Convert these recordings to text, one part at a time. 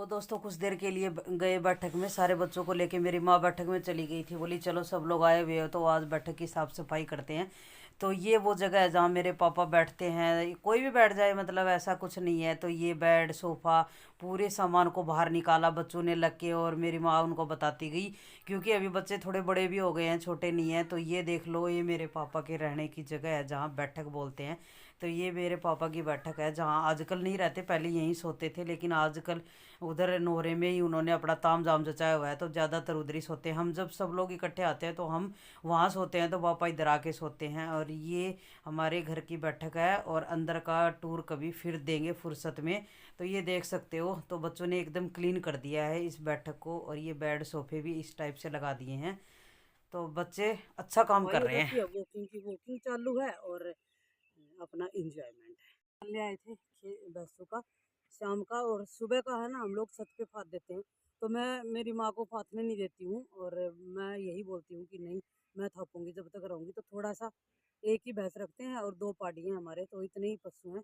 तो दोस्तों कुछ देर के लिए गए बैठक में, सारे बच्चों को लेके मेरी माँ बैठक में चली गई थी। बोली चलो सब लोग आए हुए हो तो आज बैठक की साफ सफाई करते हैं। तो ये वो जगह है जहाँ मेरे पापा बैठते हैं। कोई भी बैठ जाए, मतलब ऐसा कुछ नहीं है। तो ये बेड सोफ़ा पूरे सामान को बाहर निकाला बच्चों ने लग के, और मेरी माँ उनको बताती गई, क्योंकि अभी बच्चे थोड़े बड़े भी हो गए हैं, छोटे नहीं हैं। तो ये देख लो, ये मेरे पापा के रहने की जगह है जहाँ बैठक बोलते हैं। तो ये मेरे पापा की बैठक है जहाँ आजकल नहीं रहते, पहले यहीं सोते थे, लेकिन आजकल उधर नोरे में ही उन्होंने अपना ताम झाम जचाया हुआ है। तो ज़्यादातर उधर ही सोते हैं। हम जब सब लोग इकट्ठे आते हैं तो हम वहाँ सोते हैं, तो पापा इधर आके सोते हैं। और ये हमारे घर की बैठक है, और अंदर का टूर कभी फिर देंगे फुर्सत में। तो ये देख सकते हो, तो बच्चों ने एकदम क्लीन कर दिया है इस बैठक को, और ये बेड सोफे भी इस टाइप से लगा दिए हैं। तो बच्चे अच्छा काम कर भाई रहे उधर हैं। की वॉकिंग की वॉकिंग चालू है और अपना इंजॉयमेंट है। ले आए थे भैंसों का शाम का, और सुबह का है ना हम लोग छत पे फाद देते हैं। तो मैं मेरी माँ को फादने नहीं देती हूँ, और मैं यही बोलती हूँ कि नहीं, मैं थापूंगी जब तक रहूँगी। तो थोड़ा सा एक ही भैंस रखते हैं और दो पाड़ी हैं हमारे, तो इतने ही पशु हैं,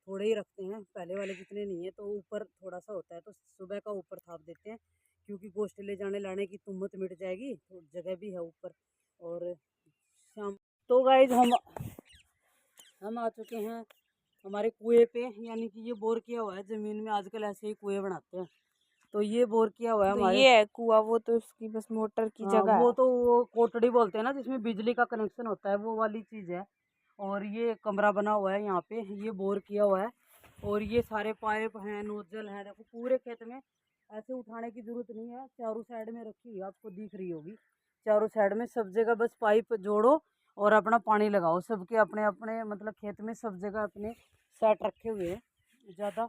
थोड़े ही रखते हैं, पहले वाले जितने नहीं है। तो ऊपर थोड़ा सा होता है तो सुबह का ऊपर थाप देते हैं, क्योंकि गोश्त ले जाने लाने की तुम्मत मिट जाएगी, तो जगह भी है ऊपर। और शाम तो गाइज हम आ चुके हैं हमारे कुएं पे, यानी कि ये बोर किया हुआ है ज़मीन में। आजकल ऐसे ही कुएं बनाते हैं, तो ये बोर किया हुआ है तो हमारे। ये है कुआं, वो तो उसकी बस मोटर की हाँ, जगह वो है। तो वो कोटड़ी बोलते हैं ना, जिसमें बिजली का कनेक्शन होता है, वो वाली चीज़ है। और ये कमरा बना हुआ है यहाँ पे, ये बोर किया हुआ है। और ये सारे पाइप हैं, नोजल है, देखो पूरे खेत में। ऐसे उठाने की जरूरत नहीं है, चारों साइड में रखी हुई है, आपको दिख रही होगी। चारों साइड में सब जगह बस पाइप जोड़ो और अपना पानी लगाओ। सबके अपने अपने मतलब खेत में सब जगह अपने सेट रखे हुए हैं। ज़्यादा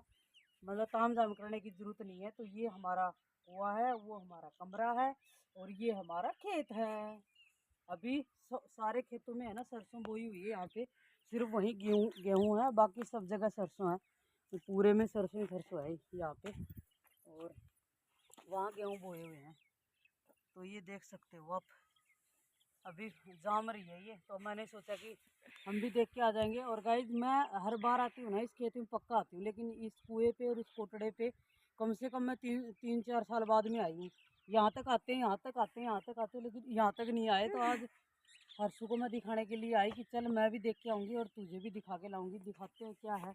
मतलब ताम झाम करने की जरूरत नहीं है। तो ये हमारा कुआं है, वो हमारा कमरा है, और ये हमारा खेत है। अभी सारे खेतों में है ना सरसों बोई हुई है। यहाँ पे सिर्फ वही गेहूँ गेहूँ है, बाकी सब जगह सरसों है। तो पूरे में सरसों ही सरसों है यहाँ पे, और वहाँ गेहूँ बोए हुए हैं। तो ये देख सकते हो आप, अभी जाम रही है ये। तो मैंने सोचा कि हम भी देख के आ जाएंगे। और गाइज मैं हर बार आती हूँ ना इस खेत में पक्का आती हूँ, लेकिन इस कुएं पे और इस कोटड़े पे कम से कम मैं तीन चार साल बाद में आई हूँ। यहाँ तक आते हैं, यहाँ तक आते हैं, यहाँ तक आते हैं, लेकिन यहाँ तक नहीं आए। तो आज हर्षू को मैं दिखाने के लिए आई कि चल मैं भी देख के आऊँगी और तुझे भी दिखा के लाऊंगी। दिखाते हैं क्या है,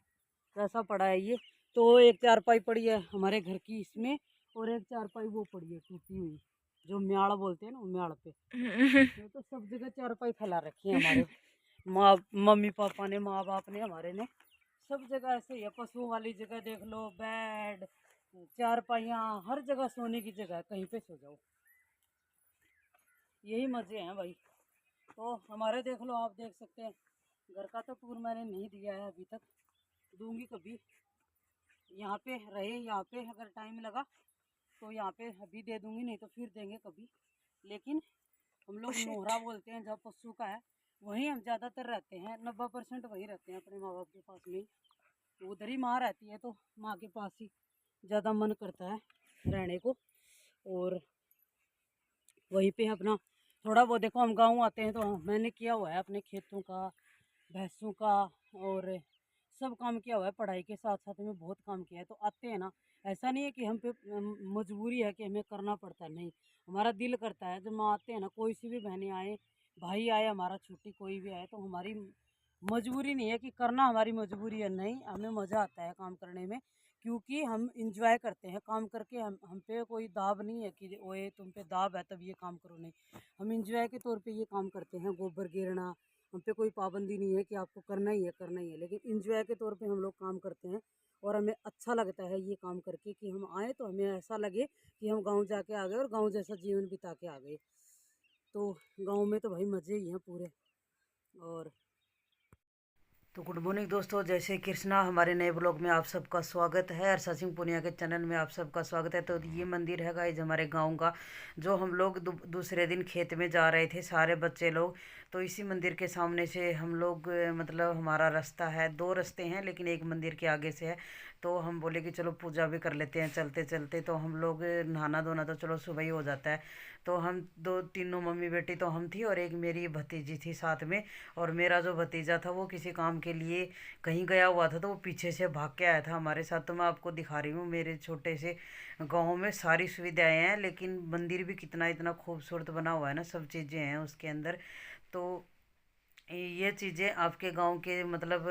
कैसा पड़ा है ये। तो एक चारपाई पड़ी है हमारे घर की इसमें, और एक चारपाई वो पड़ी है टूटी हुई, जो म्याड़ बोलते हैं ना, म्याड़ पे। ये तो सब जगह चारपाई फैला रखी है हमारे माँ मम्मी पापा ने, माँ बाप ने, हमारे ने। सब जगह ऐसे ही है। पशुओं वाली जगह देख लो, बेड, चारपाइयाँ, हर जगह सोने की जगह है, कहीं पे सो जाओ। यही मज़े हैं भाई। तो हमारे देख लो, आप देख सकते हैं। घर का तो टूर मैंने नहीं दिया है अभी तक, दूंगी कभी। यहाँ पे रहे, यहाँ पे अगर टाइम लगा तो यहाँ पे अभी दे दूंगी, नहीं तो फिर देंगे कभी। लेकिन हम लोग शिट। नोहरा बोलते हैं जहाँ पशु का है, वहीं हम ज़्यादातर रहते हैं। 90% वहीं रहते हैं अपने माँ बाप के पास में ही। तो उधर ही माँ रहती है, तो माँ के पास ही ज़्यादा मन करता है रहने को। और वहीं पे अपना थोड़ा बहुत देखो, हम गाँव आते हैं तो मैंने किया हुआ है अपने खेतों का, भैंसों का, और सब काम किया हुआ है। पढ़ाई के साथ साथ में बहुत काम किया है। तो आते हैं ना, ऐसा नहीं है कि हम पे मजबूरी है कि हमें करना पड़ता है, नहीं। हमारा दिल करता है। जब हम आते हैं ना, कोई सी भी बहनें आए, भाई आए, हमारा छोटी कोई भी आए, तो हमारी मजबूरी नहीं है कि करना हमारी मजबूरी है, नहीं। हमें मज़ा आता है काम करने में, क्योंकि हम इंजॉय करते हैं काम करके। हम पे कोई दाब नहीं है कि ओए तुम पे दाब है तब ये काम करो, नहीं। हम इंजॉय के तौर पे ये काम करते हैं। गोबर गिरना, हम पे कोई पाबंदी नहीं है कि आपको करना ही है, करना ही है, लेकिन इंजॉय के तौर पे हम लोग काम करते हैं। और हमें अच्छा लगता है ये काम करके, कि हम आए तो हमें ऐसा लगे कि हम गांव जाके आ गए और गांव जैसा जीवन बिता के आ गए। तो गांव में तो भाई मज़े ही हैं पूरे। और तो गुड मॉर्निंग दोस्तों, जय श्री कृष्णा। हमारे नए ब्लॉग में आप सबका स्वागत है। हर्षा सिंह पुनिया के चैनल में आप सबका स्वागत है। तो ये मंदिर है गाइज हमारे गांव का, जो हम लोग दूसरे दिन खेत में जा रहे थे सारे बच्चे लोग। तो इसी मंदिर के सामने से हम लोग मतलब हमारा रास्ता है, दो रास्ते हैं लेकिन एक मंदिर के आगे से है। तो हम बोले कि चलो पूजा भी कर लेते हैं चलते चलते। तो हम लोग नहाना धोना तो चलो सुबह ही हो जाता है। तो हम दो तीनों मम्मी बेटी तो हम थी और एक मेरी भतीजी थी साथ में। और मेरा जो भतीजा था वो किसी काम के लिए कहीं गया हुआ था, तो वो पीछे से भाग के आया था हमारे साथ। तो मैं आपको दिखा रही हूँ मेरे छोटे से गाँव में सारी सुविधाएं हैं, लेकिन मंदिर भी कितना इतना खूबसूरत बना हुआ है ना, सब चीज़ें हैं उसके अंदर। तो ये चीज़ें आपके गांव के मतलब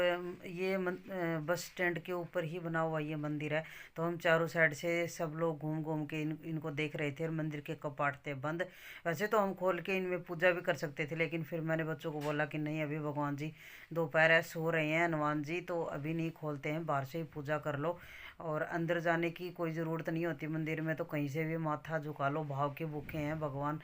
बस स्टैंड के ऊपर ही बना हुआ ये मंदिर है। तो हम चारों साइड से सब लोग घूम घूम के इनको देख रहे थे और मंदिर के कपाट थे बंद। वैसे तो हम खोल के इनमें पूजा भी कर सकते थे, लेकिन फिर मैंने बच्चों को बोला कि नहीं, अभी भगवान जी दोपहर है, सो रहे हैं हनुमान जी, तो अभी नहीं खोलते हैं, बाहर से ही पूजा कर लो। और अंदर जाने की कोई ज़रूरत नहीं होती मंदिर में, तो कहीं से भी माथा झुका लो, भाव के भूखे हैं भगवान,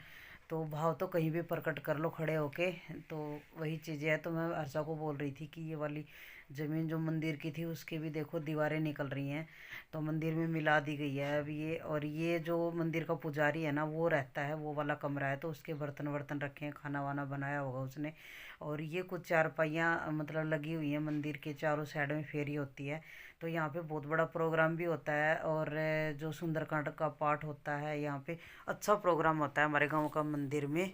तो भाव तो कहीं भी प्रकट कर लो खड़े होके। तो वही चीज़ें हैं। तो मैं हर्षा को बोल रही थी कि ये वाली ज़मीन जो मंदिर की थी उसकी भी देखो दीवारें निकल रही हैं, तो मंदिर में मिला दी गई है अब ये। और ये जो मंदिर का पुजारी है ना वो रहता है, वो वाला कमरा है, तो उसके बर्तन वर्तन रखे हैं, खाना वाना बनाया होगा उसने। और ये कुछ चारपाइयाँ मतलब लगी हुई हैं मंदिर के चारों साइड में, फेरी होती है। तो यहाँ पे बहुत बड़ा प्रोग्राम भी होता है, और जो सुंदरकांड का पाठ होता है यहाँ पे, अच्छा प्रोग्राम होता है हमारे गांव का मंदिर में।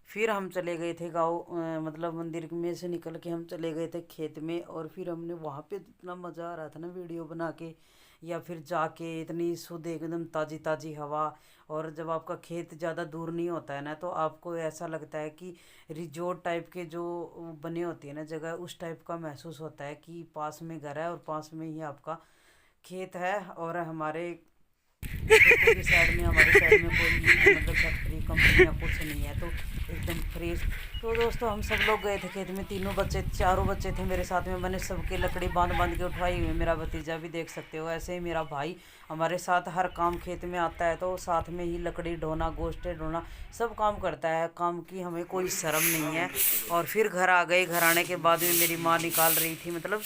फिर हम चले गए थे गाँव, मतलब मंदिर में से निकल के हम चले गए थे खेत में। और फिर हमने वहाँ पे इतना मज़ा आ रहा था ना वीडियो बना के, या फिर जाके इतनी शुद्ध एकदम ताज़ी ताज़ी हवा। और जब आपका खेत ज़्यादा दूर नहीं होता है ना, तो आपको ऐसा लगता है कि रिजोर्ट टाइप के जो बने होती है ना जगह, उस टाइप का महसूस होता है कि पास में घर है और पास में ही आपका खेत है। और हमारे खेतों की साइड में, हमारे साइड में कोई मतलब फैक्ट्री कंपनी या कुछ नहीं है, तो एकदम फ्रेश। तो दोस्तों हम सब लोग गए थे खेत में, तीनों बच्चे, चारों बच्चे थे मेरे साथ में, मैंने सबके लकड़ी बांध बांध के उठवाई हुई है। मेरा भतीजा भी देख सकते हो, ऐसे ही मेरा भाई हमारे साथ हर काम खेत में आता है, तो साथ में ही लकड़ी ढोना, गोश्ते ढोना, सब काम करता है। काम की हमें कोई शर्म नहीं है। और फिर घर आ गए, घर आने के बाद में मेरी माँ निकाल रही थी, मतलब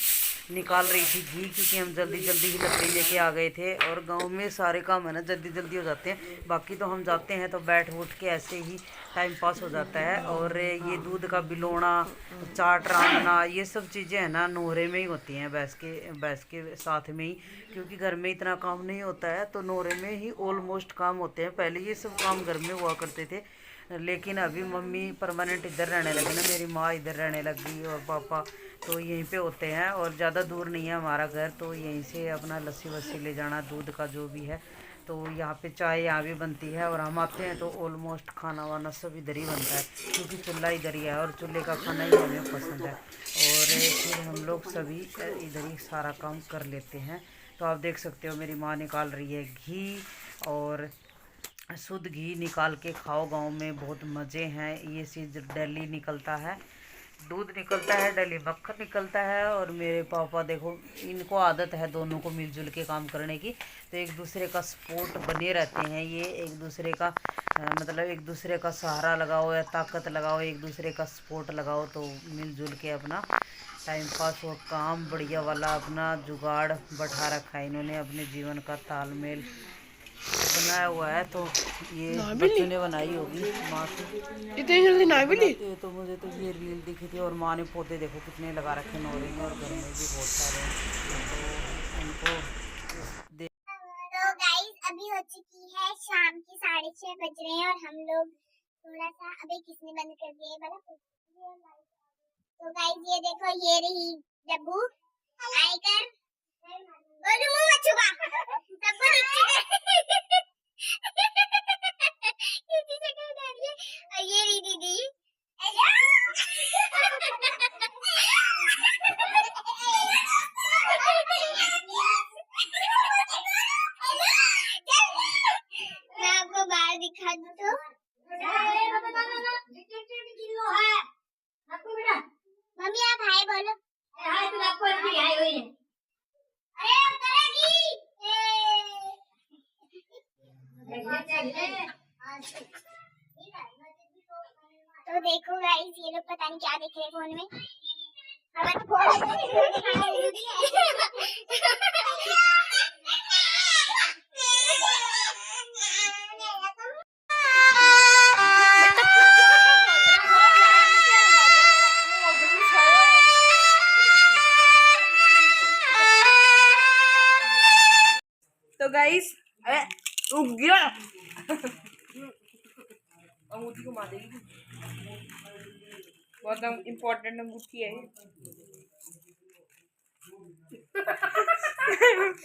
निकाल रही थी घी, क्योंकि हम जल्दी जल्दी ही लकड़ी लेके आ गए थे। और गांव में सारे काम है ना जल्दी जल्दी हो जाते हैं, बाकी तो हम जाते हैं तो बैठ उठ के ऐसे ही टाइम पास हो जाता है। और ये दूध का बिलोना, चाट रांधना, ये सब चीज़ें हैं ना नोहरे में ही होती हैं, भैंस के साथ में ही, क्योंकि घर में इतना काम नहीं होता है, तो नोहरे में ही ऑलमोस्ट काम होते हैं। पहले ये सब काम घर में हुआ करते थे, लेकिन अभी मम्मी परमानेंट इधर रहने लगी ना, मेरी माँ इधर रहने लग गई और पापा तो यहीं पे होते हैं। और ज़्यादा दूर नहीं है हमारा घर, तो यहीं से अपना लस्सी वस्सी ले जाना, दूध का जो भी है। तो यहाँ पे चाय यहाँ भी बनती है, और हम आते हैं तो ऑलमोस्ट खाना वाना सब इधर ही बनता है, क्योंकि चूल्हा इधर ही है और चूल्हे का खाना ही हमें पसंद है। और फिर हम लोग सभी इधर ही सारा काम कर लेते हैं। तो आप देख सकते हो मेरी माँ निकाल रही है घी, और शुद्ध घी निकाल के खाओ, गांव में बहुत मज़े हैं। ये चीज़ डेली निकलता है, दूध निकलता है डेली, मक्खन निकलता है। और मेरे पापा देखो, इनको आदत है दोनों को मिलजुल के काम करने की, तो एक दूसरे का सपोर्ट बने रहते हैं ये, एक दूसरे का मतलब एक दूसरे का सहारा लगाओ या ताकत लगाओ, एक दूसरे का सपोर्ट लगाओ, तो मिलजुल के अपना टाइम पास हो, काम बढ़िया वाला अपना जुगाड़ बैठा रखा है इन्होंने, अपने जीवन का तालमेल बनाया हुआ है। तो ये बच्चों ने बनाई होगी माँ की, इतनी जल्दी ना भी ली। बनाते हैं। तो मुझे तो ये रील दिखी थी, और माँ ने पौधे देखो कितने लगा रखे नौरे में, और घर में भी बहुत सारे हैं, तो उनको देख। तो गाइस अभी हो चुकी है शाम की 6:30 बज रहे हैं, और हम लोग थोड़ा सा, अभी किसने बंद कर दिया है बड़ा। तो गाइस ये देखो, ये रही डब्बू आइकर, बोलो मुंह मत छुपा, सबको किसी से कह रही है। और ये रही दीदी, मैं आपको बाहर दिखा दूं तो मम्मी आप हाय बोलो। हाय तो आपको भी हाय हुई है। अरे अब करेगी। तो देखो गाइस, ये लोग पता नहीं क्या देख रहे हैं फोन में। गाइस रुक गया। अंगूठी को मार देगी। बहुत इम्पोर्टेंट अंगूठी है।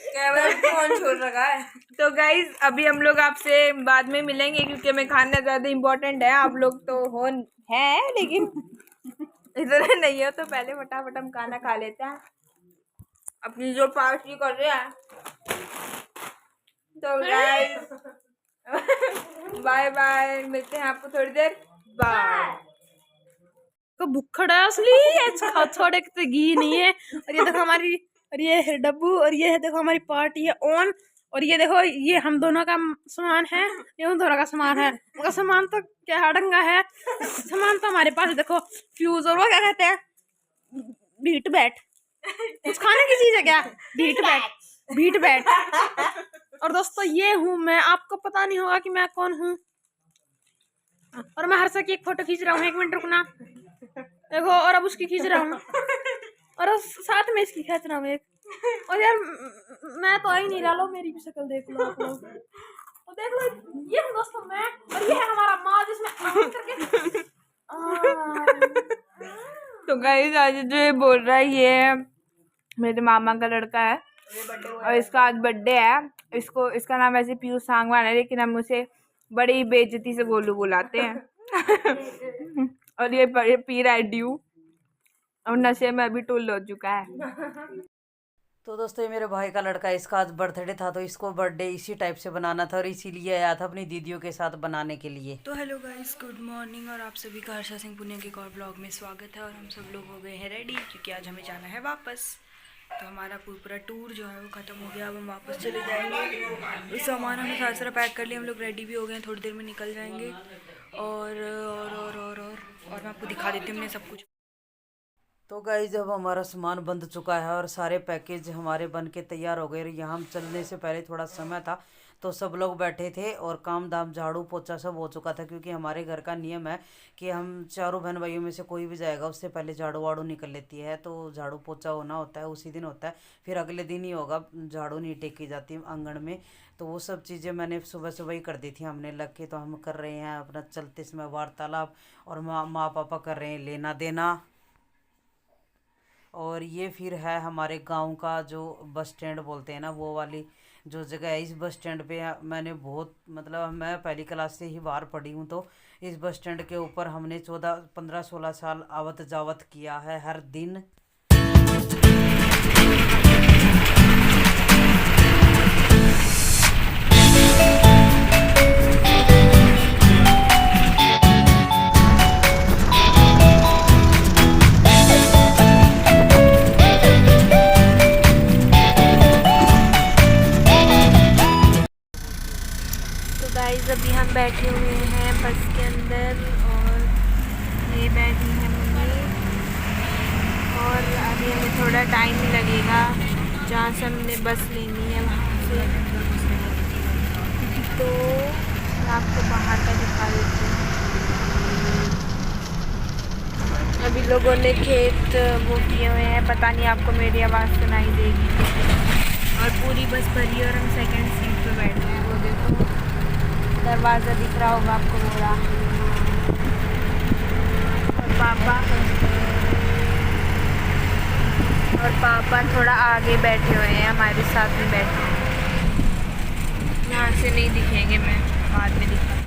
कैमरा कौन छोड़ रखा है? तो गाइज अभी हम लोग आपसे बाद में मिलेंगे क्योंकि हमें खाना ज्यादा इम्पोर्टेंट है। आप लोग तो हो हैं लेकिन इधर नहीं हो, तो पहले फटाफट हम खाना खा लेते हैं अपनी जो पार्टी कर रहे हैं। तो गाइज बाय बाय, मिलते हैं आपको थोड़ी देर बाद। तो भुक्खड़ है असली, थोड़े तो घी नहीं है। और ये देखो हमारी, और ये है डब्बू, और ये है देखो हमारी पार्टी है ऑन। और ये देखो ये हम दोनों का सामान है, ये उन दोनों का सामान है। उनका सामान तो क्या हड़ंगा है, सामान तो हमारे पास देखो फ्यूज और वो क्या कहते हैं बीट बैट, कुछ खाने की चीज है क्या, बीट बैट, बीट बैट। और दोस्तों ये हूँ मैं, आपको पता नहीं होगा कि मैं कौन हूँ। और मैं हर्षा की एक फोटो खींच रहा हूँ, 1 मिनट रुकना देखो। और अब उसकी खींच रहा हूँ और अब साथ में इसकी खींच रहा हूँ एक। और यार मैं तो आ ही नहीं रहा, लो मेरी भी शक्ल देख लो आप लोग। तो देख लो ये हूँ दोस्तों मैं, और ये है हमारा माँ जिसमें करके। तो गाइस आज जो ये बोल रहा है ये मेरे मामा का लड़का है और इसका आज बर्थडे है। इसका नाम वैसे पीयूष सांगवान है, लेकिन हम उसे बड़ी बेइज्जती से गोलू बुलाते हैं। और ये पी रहा है ड्यू और नशे में अभी टुल हो चुका है। तो दोस्तों ये मेरे भाई का लड़का है, इसका आज बर्थडे था तो इसको बर्थडे इसी टाइप से बनाना था और इसीलिए आया था अपनी दीदियों के साथ बनाने के लिए। तो हेलो गाइस, गुड मॉर्निंग और आप सभी का हर्षा सिंह पुनिया के एक और ब्लॉग में स्वागत है। और हम सब लोग हो गए हैं रेडी क्योंकि आज हमें जाना है वापस। तो हमारा पूरा टूर जो है वो ख़त्म हो गया, अब हम वापस चले जाएंगे। सामान हमने सारा सारा पैक कर लिया, हम लोग रेडी भी हो गए हैं, थोड़ी देर में निकल जाएंगे। और मैं आपको दिखा देती हूँ हमने सब कुछ। तो गाइस जब हमारा सामान बंध चुका है और सारे पैकेज हमारे बन के तैयार हो गए, यहाँ हम चलने से पहले थोड़ा समय था तो सब लोग बैठे थे और काम दाम झाड़ू पोछा सब हो चुका था, क्योंकि हमारे घर का नियम है कि हम चारों बहन भाइयों में से कोई भी जाएगा उससे पहले झाड़ू वाड़ू निकल लेती है। तो झाड़ू पोछा होना होता है उसी दिन होता है, फिर अगले दिन ही होगा, झाड़ू नहीं टेकी जाती आंगन में। तो वो सब चीज़ें मैंने सुबह सुबह ही कर दी थी हमने लग के। तो हम कर रहे हैं अपना चलते समय वार्तालाप और माँ पापा कर रहे हैं लेना देना। और ये फिर है हमारे गांव का जो बस स्टैंड बोलते हैं ना, वो वाली जो जगह है। इस बस स्टैंड पे मैंने बहुत मतलब मैं पहली क्लास से ही बाहर पढ़ी हूँ, तो इस बस स्टैंड के ऊपर हमने 14 15 16 साल आवत जावत किया है हर दिन। गाइस अभी हम बैठे हुए हैं बस के अंदर और ये बैठी है मम्मी। और अभी हमें थोड़ा टाइम ही लगेगा, जहाँ से हमने बस लेनी है वहाँ से। तो मैं आपको बाहर का दिखा देती हूँ। अभी लोगों ने खेत वो किए हुए हैं, पता नहीं आपको मेरी आवाज़ सुनाई देगी। और पूरी बस भरी और हम सेकंड सीट पे बैठे हैं। वो देखो दरवाज़ा दिख रहा होगा आपको पूरा। और पापा थोड़ा आगे बैठे हुए हैं, हमारे साथ में बैठे हैं। यहाँ से नहीं दिखेंगे, मैं बाद में दिखा।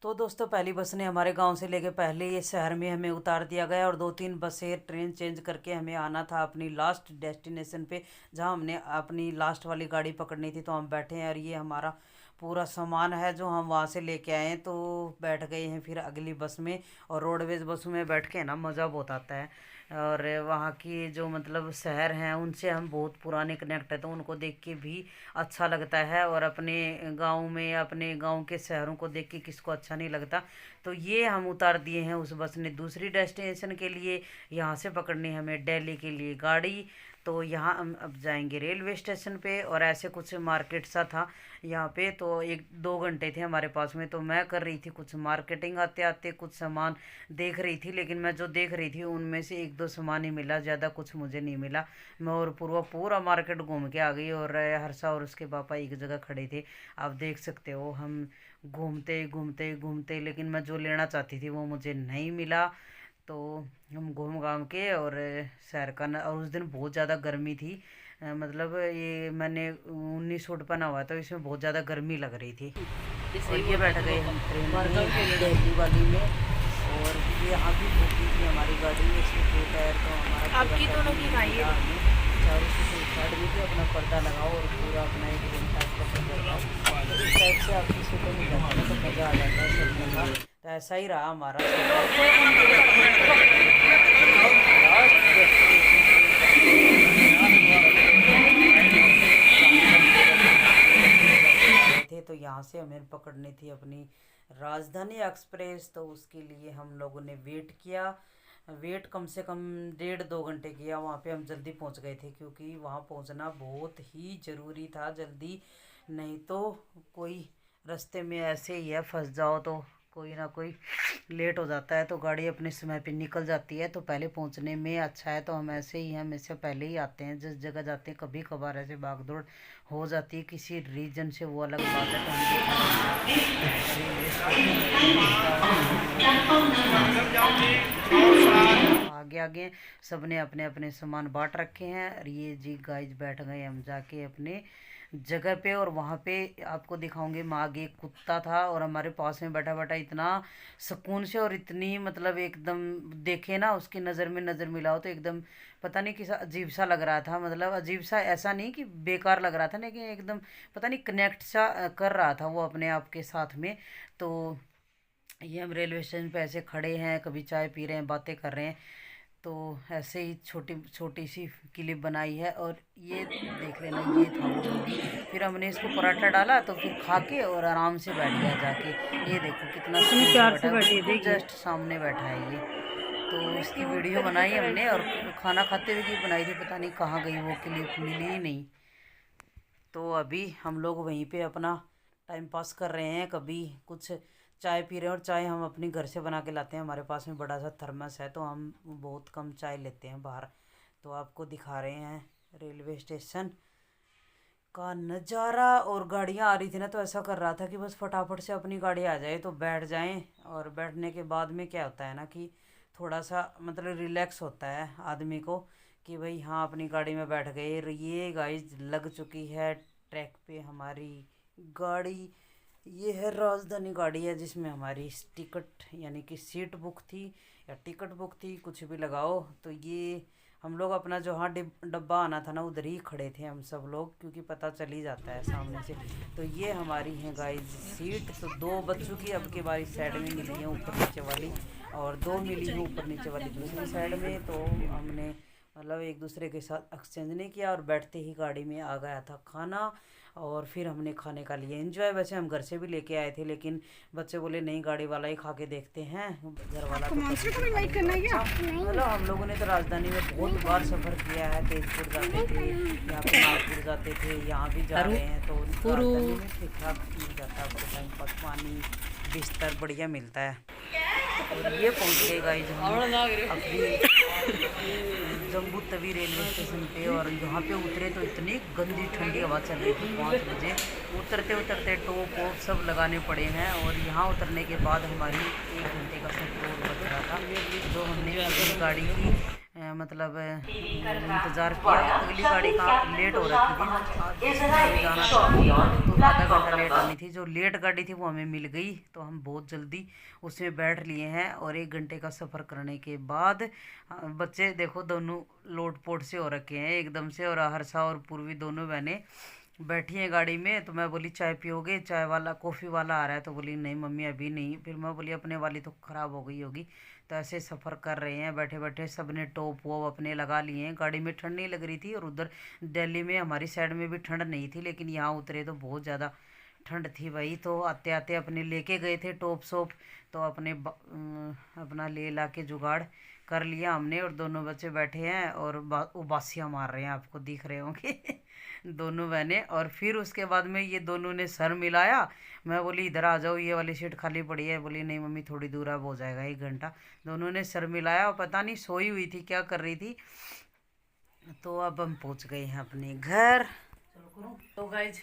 तो दोस्तों पहली बस ने हमारे गांव से लेके पहले ये शहर में हमें उतार दिया गया और 2-3 बसें ट्रेन चेंज करके हमें आना था अपनी लास्ट डेस्टिनेशन पे, जहां हमने अपनी लास्ट वाली गाड़ी पकड़नी थी। तो हम बैठे हैं और ये हमारा पूरा सामान है जो हम वहाँ से लेके आए हैं। तो बैठ गए हैं फिर अगली बस में। और रोडवेज बसों में बैठ के ना मज़ा बहुत आता है। और वहाँ की जो मतलब शहर हैं उनसे हम बहुत पुराने कनेक्ट है, तो उनको देख के भी अच्छा लगता है। और अपने गांव में अपने गांव के शहरों को देख के किसको अच्छा नहीं लगता। तो ये हम उतार दिए हैं उस बस ने दूसरी डेस्टिनेशन के लिए। यहाँ से पकड़नी हमें दिल्ली के लिए गाड़ी। तो यहाँ हम अब जाएंगे रेलवे स्टेशन पे। और ऐसे कुछ मार्केट सा था यहाँ पे, तो 1-2 घंटे थे हमारे पास में, तो मैं कर रही थी कुछ मार्केटिंग, आते आते कुछ सामान देख रही थी। लेकिन मैं जो देख रही थी उनमें से 1-2 सामान ही मिला, ज़्यादा कुछ मुझे नहीं मिला। मैं और पूरा मार्केट घूम के आ गई, और हर्षा और उसके पापा एक जगह खड़े थे। आप देख सकते हो हम घूमते घूमते घूमते, लेकिन मैं जो लेना चाहती थी वो मुझे नहीं मिला। तो हम घूम घाम के और सैर करना, और उस दिन बहुत ज़्यादा गर्मी थी। मतलब ये मैंने 19 सूट पहना हुआ था, इसमें बहुत ज़्यादा गर्मी लग रही थी। और ये बैठ गए हम ट्रेन में दिल्ली वाली में, और ये यहाँ भी होती थी हमारी गाड़ी, इसमें 2 टायर तो हमारा आपकी दोनों की खाइए। चारों से साइड में भी अपना पर्दा लगाओ और पूरा अपना एक रूम टाइप का पर्दा लगाओ, तो इस टाइप से आपकी सीटों में जाता है तो मज़ा आ जाता है चलने का। तो ऐसा ही रहा हमारा थे। तो यहाँ से हमें पकड़नी थी अपनी राजधानी एक्सप्रेस, तो उसके लिए हम लोगों ने वेट किया। वेट कम से कम 1.5-2 घंटे किया। वहाँ पे हम जल्दी पहुँच गए थे, क्योंकि वहाँ पहुँचना बहुत ही ज़रूरी था जल्दी, नहीं तो कोई रास्ते में ऐसे ही है, फंस जाओ तो कोई ना कोई लेट हो जाता है, तो गाड़ी अपने समय पे निकल जाती है। तो पहले पहुंचने में अच्छा है, तो हम ऐसे ही हमेशा पहले ही आते हैं जिस जगह जाते हैं। कभी कभार ऐसे भागदौड़ हो जाती है किसी रीजन से, वो अलग बात है। तो आगे आगे सबने अपने अपने सामान बांट रखे हैं, और ये जी गाइस बैठ गए हम जाके अपने जगह पे। और वहाँ पे आपको दिखाऊंगे, मैं आगे एक कुत्ता था और हमारे पास में बैठा बैठा इतना सुकून से, और इतनी मतलब एकदम देखे ना उसकी नज़र में नज़र मिलाओ तो एकदम पता नहीं किसा अजीब सा लग रहा था। मतलब अजीब सा ऐसा नहीं कि बेकार लग रहा था, लेकिन एकदम पता नहीं कनेक्ट सा कर रहा था वो अपने आप के साथ में। तो ये हम रेलवे स्टेशन पे ऐसे खड़े हैं, कभी चाय पी रहे हैं, बातें कर रहे हैं। तो ऐसे ही छोटी छोटी सी क्लिप बनाई है, और ये देख लेना, ये था वो डॉगी। फिर हमने इसको पराठा डाला तो फिर खा के और आराम से बैठ गया जाके। ये देखो कितना सुकून से प्यार से बैठा बैठी है, है, देखिए। जस्ट सामने बैठा है ये। तो इसकी वीडियो बनाई हमने, और खाना खाते हुए की बनाई थी, पता नहीं कहाँ गई वो क्लिप, मिली ही नहीं। तो अभी हम लोग वहीं पे अपना टाइम पास कर रहे हैं, कभी कुछ चाय पी रहे हैं। और चाय हम अपनी घर से बना के लाते हैं, हमारे पास में बड़ा सा थर्मस है, तो हम बहुत कम चाय लेते हैं बाहर। तो आपको दिखा रहे हैं रेलवे स्टेशन का नज़ारा। और गाड़ियाँ आ रही थी ना, तो ऐसा कर रहा था कि बस फटाफट से अपनी गाड़ी आ जाए तो बैठ जाएं। और बैठने के बाद में क्या होता है ना कि थोड़ा सा मतलब रिलैक्स होता है आदमी को, कि भाई हाँ अपनी गाड़ी में बैठ गए। और ये गाइस लग चुकी है ट्रैक पे हमारी गाड़ी। ये है राजधानी गाड़ी है, जिसमें हमारी टिकट यानी कि सीट बुक थी या टिकट बुक थी, कुछ भी लगाओ। तो ये हम लोग अपना जो हाँ डब्बा आना था ना, उधर ही खड़े थे हम सब लोग, क्योंकि पता चल ही जाता है सामने से। तो ये हमारी है गाइस सीट। तो 2 बच्चों की अब की बारी साइड में मिली है, ऊपर नीचे वाली, और 2 मिली है ऊपर नीचे वाली दूसरी साइड में। तो हमने मतलब एक दूसरे के साथ एक्सचेंज नहीं किया, और बैठते ही गाड़ी में आ गया था खाना। और फिर हमने खाने का लिए एंजॉय। वैसे हम घर से भी लेके आए थे, लेकिन बच्चे बोले नहीं गाड़ी वाला ही खा के देखते हैं, घर वाला तो मतलब हम लोगों ने तो राजधानी में बहुत बार सफ़र किया है। तेजपुर जाते थे, यहाँ पे नागपुर जाते थे, यहाँ भी जा रहे हैं। तो राजधानी में ठीक ठाक मिल जाता है आपको, टाइम पास पानी बिस्तर बढ़िया मिलता है। और ये पहुँच गए गाइस हम अपनी जम्मू तवी रेलवे स्टेशन पे। और यहाँ पे उतरे तो इतनी गंदी ठंडी हवा चल रही थी 5 बजे। उतरते उतरते टोप वोप सब लगाने पड़े हैं। और यहाँ उतरने के बाद हमारी 1 घंटे का सफ़र और बच रहा था, जो हमने अपनी गाड़ी की मतलब इंतज़ार किया। अगली गाड़ी का लेट हो रखी थी, जाना था तो आधा घंटा लेट आनी थी। जो लेट गाड़ी थी वो हमें मिल गई, तो हम बहुत जल्दी उसमें बैठ लिए हैं। और 1 घंटे का सफ़र करने के बाद बच्चे देखो दोनों लोटपोट से हो रखे हैं एकदम से। और हर्षा और पूर्वी दोनों बहनें बैठी हैं गाड़ी में। तो मैं बोली चाय पियोगे, चाय वाला कॉफ़ी वाला आ रहा है, तो बोली नहीं मम्मी अभी नहीं। फिर मैं बोली अपने वाली तो ख़राब हो गई होगी। तो ऐसे सफ़र कर रहे हैं बैठे बैठे, सब ने टॉप वो अपने लगा लिए हैं। गाड़ी में ठंड नहीं लग रही थी, और उधर दिल्ली में हमारी साइड में भी ठंड नहीं थी, लेकिन यहाँ उतरे तो बहुत ज़्यादा ठंड थी भाई। तो आते आते अपने लेके गए थे टॉप शॉप, तो अपने अपना ले ला के जुगाड़ कर लिया हमने और दोनों बच्चे बैठे हैं और उबासियाँ मार रहे हैं, आपको दिख रहे होंगे दोनों बहनें। और फिर उसके बाद में ये दोनों ने सर मिलाया। मैं बोली इधर आ जाओ, ये वाली सीट खाली पड़ी है। बोली नहीं मम्मी थोड़ी दूर अब हो जाएगा 1 घंटा। दोनों ने सर मिलाया और पता नहीं सोई हुई थी क्या कर रही थी। तो अब हम पहुंच गए हैं अपने घर। तो गाइज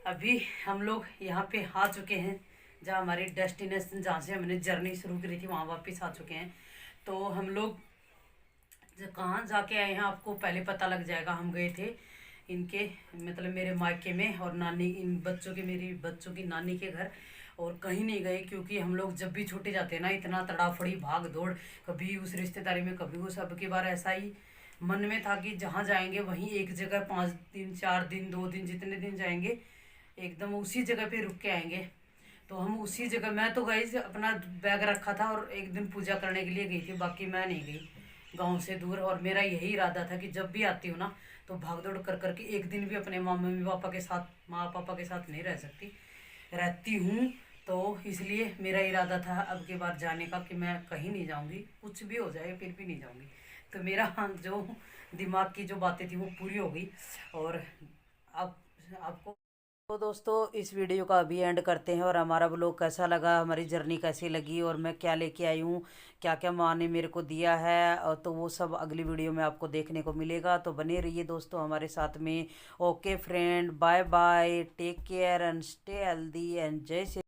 अभी हम लोग यहाँ पे आ चुके हैं जहाँ हमारी डेस्टिनेशन, जहाँ से हमने जर्नी शुरू करी थी वहाँ वापस आ चुके हैं। तो हम लोग कहाँ जाके आए हैं आपको पहले पता लग जाएगा। हम गए थे इनके मतलब मेरे मायके में और नानी, इन बच्चों के, मेरी बच्चों की नानी के घर। और कहीं नहीं गए क्योंकि हम लोग जब भी छूटे जाते हैं ना इतना तड़ाफड़ी भाग दौड़, कभी उस रिश्तेदारी में कभी उस। अब की बार ऐसा ही मन में था कि जहाँ जाएंगे वहीं एक जगह 5 दिन 4 दिन 2 दिन जितने दिन जाएंगे एकदम उसी जगह पे रुक के आएंगे। तो हम उसी जगह, मैं तो गई अपना बैग रखा था और एक दिन पूजा करने के लिए गई थी, बाकी मैं नहीं गई गांव से दूर। और मेरा यही इरादा था कि जब भी आती हूँ ना तो भागदौड़ कर करके एक दिन भी अपने मम्मी पापा के साथ, माँ पापा के साथ नहीं रह सकती, रहती हूँ। तो इसलिए मेरा इरादा था अब की बार जाने का कि मैं कहीं नहीं जाऊँगी, कुछ भी हो जाए फिर भी नहीं जाऊँगी। तो मेरा जो दिमाग की जो बातें थी वो पूरी हो गई। और अब आपको तो दोस्तों इस वीडियो का अभी एंड करते हैं। और हमारा ब्लॉग कैसा लगा, हमारी जर्नी कैसी लगी और मैं क्या लेके आई हूँ, क्या क्या माँ ने मेरे को दिया है, और तो वो सब अगली वीडियो में आपको देखने को मिलेगा। तो बने रहिए दोस्तों हमारे साथ में। Okay friend, bye bye, take care and stay healthy and जय श्री